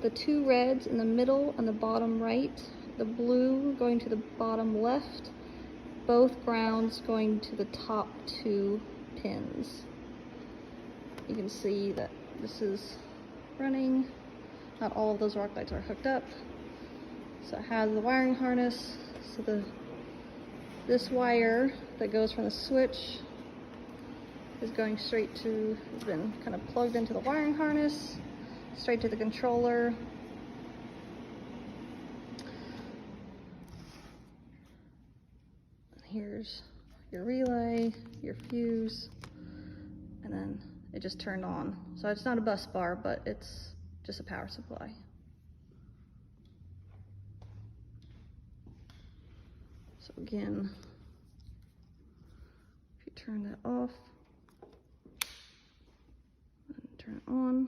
the two reds in the middle on the bottom right, the blue going to the bottom left, both grounds going to the top two pins. You can see that this is running. Not all of those arc lights are hooked up. So it has the wiring harness. So this wire that goes from the switch is going straight to, has been kind of plugged into the wiring harness, straight to the controller. Here's your relay, your fuse, and then it just turned on. So it's not a bus bar, but it's just a power supply. So again, if you turn that off and turn it on,